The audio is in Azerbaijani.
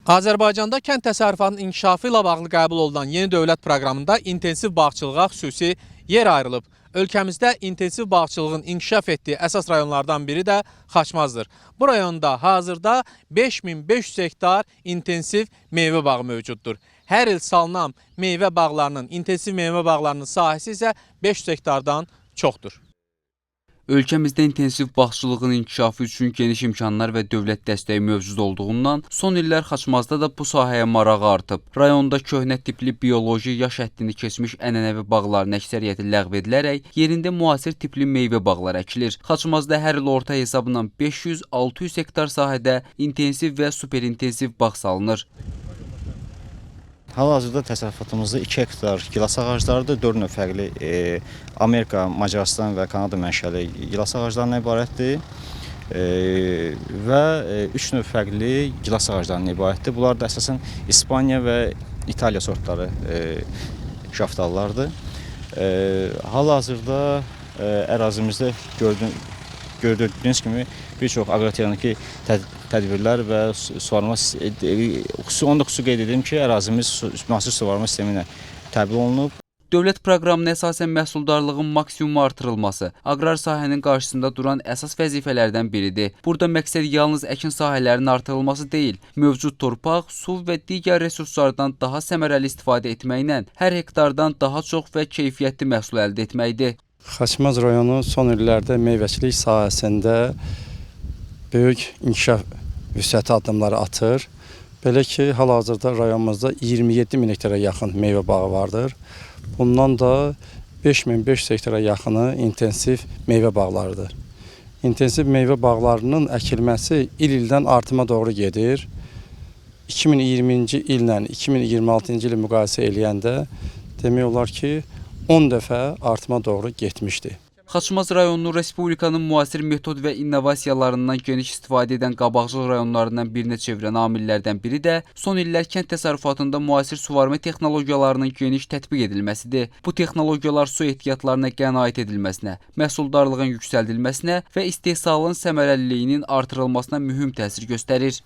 Azərbaycanda kənd təsərrüfatının inkişafı ilə bağlı qəbul olunan yeni dövlət proqramında intensiv bağçılığa xüsusi yer ayrılıb. Ölkəmizdə intensiv bağçılığın inkişaf etdiyi əsas rayonlardan biri də Xaçmazdır. Bu rayonda hazırda 5500 hektar intensiv meyvə bağı mövcuddur. Hər il salınan meyvə bağlarının, intensiv meyvə bağlarının sahəsi isə 500 hektardan çoxdur. Ölkəmizdə intensiv bağçılığın inkişafı üçün geniş imkanlar və dövlət dəstəyi mövcud olduğundan son illər Xaçmazda da bu sahəyə marağı artıb. Rayonda köhnə tipli bioloji yaş həddini keçmiş ənənəvi bağların əksəriyyəti ləğv edilərək yerində müasir tipli meyvə bağları əkilir. Xaçmazda hər il orta hesabla 500-600 hektar sahədə intensiv və superintensiv bağ salınır. Hal-hazırda təsərrüfatımızda 2 hektar gilas ağaclarıdır, 4 növ fərqli Amerika, Macarıstan və Kanada mənşəli gilas ağaclarından ibarətdir və 3 növ fərqli gilas ağaclarından ibarətdir. Bunlar da əsasən İspaniya və İtaliya sortları şaftallardır. Hal-hazırda ərazimizdə gördüyünüz kimi bir çox aqrotexniki tədbirlər və suvarma onda xüsusi qeyd edim ki, ərazimiz müasir suvarma sistemi ilə təmin olunub. Dövlət proqramına əsasən məhsuldarlığın maksimum artırılması aqrar sahənin qarşısında duran əsas vəzifələrdən biridir. Burada məqsəd yalnız əkin sahələrinin artırılması deyil, mövcud torpaq, su və digər resurslardan daha səmərəli istifadə etməklə hər hektardan daha çox və keyfiyyətli məhsul əldə etməkdir. Xaçmaz rayonu son illərdə meyvəçilik sahəsində böyük inkişaf vüsəti addımları atır. Belə ki, hal-hazırda rayonumuzda 27 min hektara yaxın meyvə bağı vardır. Bundan da 5500 hektara yaxını intensiv meyvə bağlarıdır. İntensiv meyvə bağlarının əkilməsi il-ildən artıma doğru gedir. 2020-ci illə 2026-cı ili müqayisə eləyəndə demək olar ki, 10 dəfə artıma doğru getmişdi. Xaçmaz rayonunu Respublikanın müasir metod və innovasiyalarından geniş istifadə edən qabaqcıl rayonlarından birinə çevirən amillərdən biri də son illər kənd təsərrüfatında müasir suvarma texnologiyalarının geniş tətbiq edilməsidir. Bu texnologiyalar su ehtiyatlarına qənaət edilməsinə, məhsuldarlığın yüksəldilməsinə və istehsalın səmərəliliyinin artırılmasına mühüm təsir göstərir.